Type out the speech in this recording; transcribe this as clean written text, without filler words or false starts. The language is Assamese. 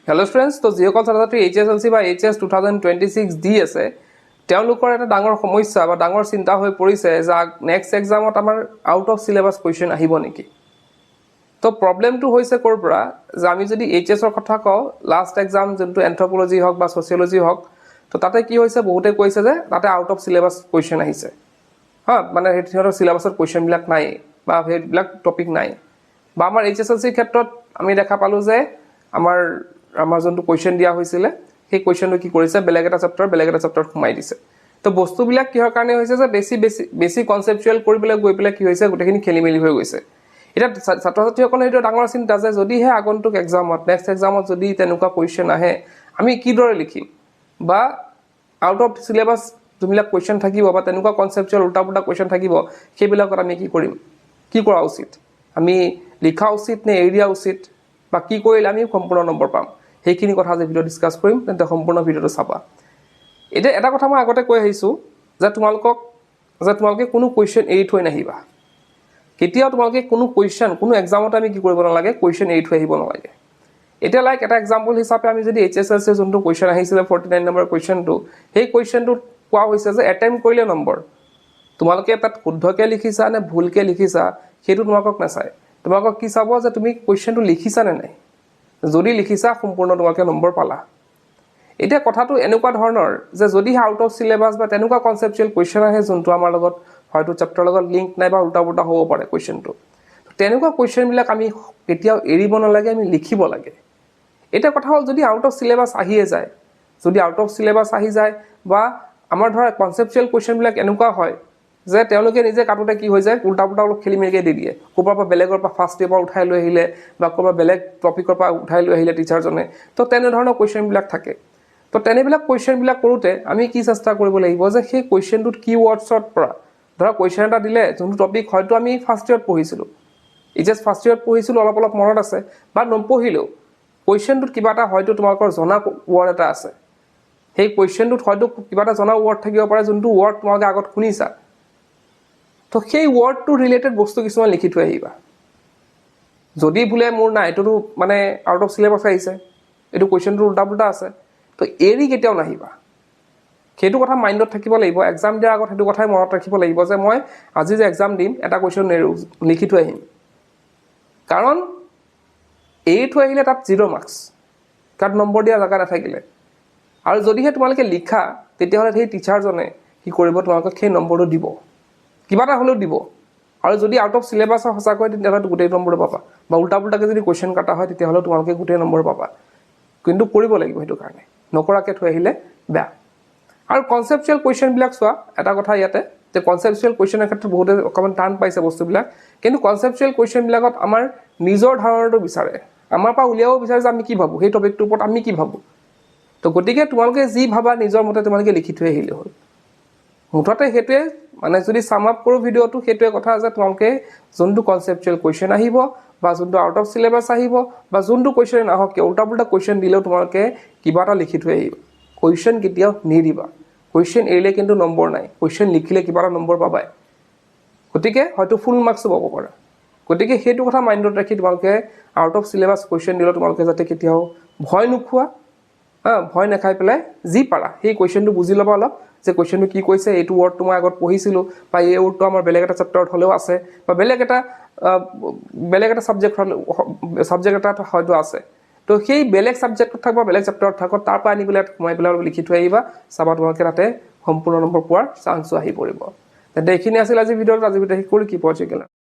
হেল্ল' ফ্ৰেণ্ডছ, তো যিসকল ছাত্ৰ ছাত্ৰী HSLC বা HS 2026 দি আছে তেওঁলোকৰ এটা ডাঙৰ সমস্যা বা ডাঙৰ চিন্তা হৈ পৰিছে যে নেক্সট এক্সামত আমাৰ আউট অফ চিলেবাছ কুৱেশ্যন আহিব নেকি। তো প্ৰব্লেমটো হৈছে ক'ৰ পৰা যে আমি যদি HSৰ কথা কওঁ, লাষ্ট এক্সাম যোনটো এন্থ্ৰপলজি হওক বা ছ'চিয়লজি হওক, তো তাতে কি হৈছে, বহুতে কৈছে যে তাতে আউট অফ চিলেবাছ কুৱেশ্যন আহিছে। মানে সিহঁতৰ চিলেবাছৰ কুৱেশ্যনবিলাক নাই বা সেইবিলাক টপিক নাই। বা আমাৰ HSLCৰ ক্ষেত্ৰত আমি দেখা পালোঁ যে আমাৰ যোনটো কুৱেশ্যন দিয়া হৈছিলে সেই কুৱেশ্যনটো কি কৰিছে, বেলেগ এটা চেপ্টাৰত সোমাই দিছে। তো বস্তুবিলাক কিহৰ কাৰণে হৈছে যে বেছি কনচেপচুৱেল কৰিবলৈ গৈ পেলাই কি হৈছে, গোটেইখিনি খেলি মেলি হৈ গৈছে। এতিয়া ছাত্ৰ ছাত্ৰীসকলে সেইটো ডাঙৰ চিন্তা যে যদিহে আগন্তুক এক্সামত নেক্সট এক্সামত যদি তেনেকুৱা কুৱেশ্যন আহে আমি কিদৰে লিখিম, বা আউট অফ চিলেবাছ যোনবিলাক কুৱেশ্যন থাকিব বা তেনেকুৱা কনচেপচুৱেল উল্টা পুল্টা কুৱেশ্যন থাকিব, সেইবিলাকত আমি কি কৰিম, কি কৰা উচিত, আমি লিখা উচিত নে এৰি দিয়া উচিত, বা কি কৰিলে আমি সম্পূৰ্ণ নম্বৰ পাম, সেইখিনি কথা আজি ভিডিঅ' ডিছকাছ কৰিম। তেন্তে সম্পূৰ্ণ ভিডিঅ'টো চাবা। এতিয়া এটা কথা মই আগতে কৈ আহিছোঁ যে তোমালোকে কোনো কুৱেশ্যন এৰি থৈ নাহিবা। কেতিয়াও তোমালোকে কোনো কুৱেশ্যন কোনো এক্সামতে আমি কি কৰিব নালাগে, কুৱেশ্যন এৰি থৈ আহিব নালাগে। এতিয়া লাইক এটা এক্সাম্পল হিচাপে আমি যদি HSLCৰ যোনটো কুৱেশ্যন আহিছিলে 49 নম্বৰ কুৱেশ্যনটো, সেই কুৱেশ্যনটোত কোৱা হৈছে যে এটেম্প কৰিলে নম্বৰ। তোমালোকে তাত শুদ্ধকৈ লিখিছা নে ভুলকৈ লিখিছা সেইটো তোমালোকক নাচায়, তোমালোকক কি চাব যে তুমি কুৱেশ্যনটো লিখিছা নে নাই। যদি লিখিছা সম্পূৰ্ণ তোমালোকে নম্বৰ পালা। এতিয়া কথাটো এনেকুৱা ধৰণৰ যে যদিহে আউট অফ চিলেবাছ বা তেনেকুৱা কনচেপচুৱেল কুৱেশ্যন আহে যোনটো আমাৰ লগত হয়তো চেপ্টাৰৰ লগত লিংক নাই বা উল্টা পুল্টা হ'ব পাৰে কুৱেশ্যনটো, তেনেকুৱা কুৱেশ্যনবিলাক আমি কেতিয়াও এৰিব নালাগে, আমি লিখিব লাগে। এতিয়া কথা হ'ল যদি আউট অফ চিলেবাছ আহিয়ে যায়, যদি আউট অফ চিলেবাছ আহি যায় বা আমাৰ ধৰা কনচেপচুৱেল কুৱেশ্যনবিলাক এনেকুৱা হয় যে তেওঁলোকে নিজে কাটোতে কি হৈ যায়, উল্টা পুল্টা অলপ খেলি মেলিকৈ দি দিয়ে। ক'ৰবাৰ পৰা বেলেগৰ পৰা ফাৰ্ষ্ট পেপাৰ উঠাই লৈ আহিলে বা ক'ৰবাৰ বেলেগ টপিকৰ পৰা উঠাই লৈ আহিলে টিচাৰজনে, তো তেনেধৰণৰ কুৱেশ্যনবিলাক থাকে। তো তেনেবিলাক কুৱেশ্যনবিলাক কৰোঁতে আমি কি চেষ্টা কৰিব লাগিব যে সেই কুৱেশ্যনটোত কি ৱৰ্ডছৰ পৰা, ধৰা কুৱেশ্যন এটা দিলে যোনটো টপিক হয়তো আমি ফাৰ্ষ্ট ইয়েৰত পঢ়িছিলোঁ, জাষ্ট ফাৰ্ষ্ট ইয়েৰত পঢ়িছিলোঁ, অলপ অলপ মনত আছে, বা নপঢ়িলেও কুৱেশ্যনটোত কিবা এটা হয়তো তোমালোকৰ জনা ৱৰ্ড এটা আছে। সেই কুৱেশ্যনটোত হয়তো কিবা এটা জনা ৱৰ্ড থাকিব পাৰে যোনটো ৱৰ্ড তোমালোকে আগত শুনিছা। তো সেই ৱৰ্ডটো ৰিলেটেড বস্তু কিছুমান লিখি থৈ আহিবা। যদি বোলে মোৰ নাই, এইটোতো মানে আউট অফ চিলেবাছ আহিছে, এইটো কুৱেশ্যনটো উল্টা পুল্টা আছে, তো এৰি কেতিয়াও নাহিবা। সেইটো কথা মাইণ্ডত থাকিব লাগিব। এক্সাম দিয়াৰ আগত সেইটো কথাই মনত ৰাখিব লাগিব যে মই আজি যে এক্সাম দিম এটা কুৱেশ্যন লিখি থৈ আহিম। কাৰণ এৰি থৈ আহিলে তাত 0 মাৰ্কছ, তাত নম্বৰ দিয়া জেগা নাথাকিলে। আৰু যদিহে তোমালোকে লিখা তেতিয়াহ'লে সেই টিচাৰজনে কি কৰিব, তোমালোকক সেই নম্বৰটো দিব, কিবা এটা হ'লেও দিব। আৰু যদি আউট অফ চিলেবাছৰ সঁচাকৈ তেতিয়াহ'লে গোটেই নম্বৰ পাবা, বা উল্টা পুল্টাকৈ যদি কুৱেশ্যন কাটা হয় তেতিয়াহ'লে তোমালোকে গোটেই নম্বৰ পাবা। কিন্তু কৰিব লাগিব সেইটো কাৰণে, নকৰাকৈ থৈ আহিলে বেয়া। আৰু কনচেপচুৱেল কুৱেশ্যনবিলাক চোৱা, এটা কথা ইয়াতে যে কনচেপচুৱেল কুৱেশ্যনৰ ক্ষেত্ৰত বহুতে অকণমান টান পাইছে বস্তুবিলাক, কিন্তু কনচেপচুৱেল কুৱেশ্যনবিলাকত আমাৰ নিজৰ ধাৰণাটো বিচাৰে, আমাৰ পৰা উলিয়াব বিচাৰে যে আমি কি ভাবোঁ, সেই টপিকটোৰ ওপৰত আমি কি ভাবোঁ। তো গতিকে তোমালোকে যি ভাবা নিজৰ মতে তোমালোকে লিখি থৈ আহিলে হ'ল। মুঠতে সেইটোৱে, মানে যদি চাম আপ কৰোঁ ভিডিঅ'টো, সেইটোৱে কথা যে তোমালোকে যোনটো কনচেপচুৱেল কুৱেশ্যন আহিব বা যোনটো আউট অফ চিলেবাছ আহিব বা যোনটো কুৱেশ্যন নাহক কিয়, উল্টা পুল্টা কুৱেশ্যন দিলেও তোমালোকে কিবা এটা লিখি থৈ আহিবা। কুৱেশ্যন কেতিয়াও নিদিবা। কুৱেশ্যন এৰিলে কিন্তু নম্বৰ নাই, কুৱেশ্যন লিখিলে কিবা এটা নম্বৰ পাবাই। গতিকে হয়তো ফুল মাৰ্কছো পাব পাৰা। গতিকে সেইটো কথা মাইণ্ডত ৰাখি তোমালোকে আউট অফ চিলেবাছ কুৱেশ্যন দিলেও তোমালোকে যাতে কেতিয়াও ভয় নোখোৱা, ভয় নাখাই পেলাই যি পাৰা সেই কুৱেশ্যনটো বুজি ল'বা অলপ, যে কুৱেশ্যনটো কি কৈছে, এইটো ৱৰ্ডটো মই আগত পঢ়িছিলোঁ, বা এই ৱৰ্ডটো আমাৰ বেলেগ এটা চেপ্টাৰত হ'লেও আছে, বা বেলেগ এটা ছাবজেক্ট এটাত হয়তো আছে। তো সেই বেলেগ ছাবজেক্টত থাক বা বেলেগ চেপ্টাৰত থাকক, তাৰ পৰা আনি পেলাই সোমাই পেলাই অলপ লিখি থৈ আহিবা, চাবা তোমালোকে তাতে সম্পূৰ্ণ নম্বৰ পোৱাৰ চান্সো আহি পৰিব। তেন্তে এইখিনি আছিল আজি ভিডিঅ'ত। আজি ভিডিঅ' শেষ কৰি কি পঢ়িছে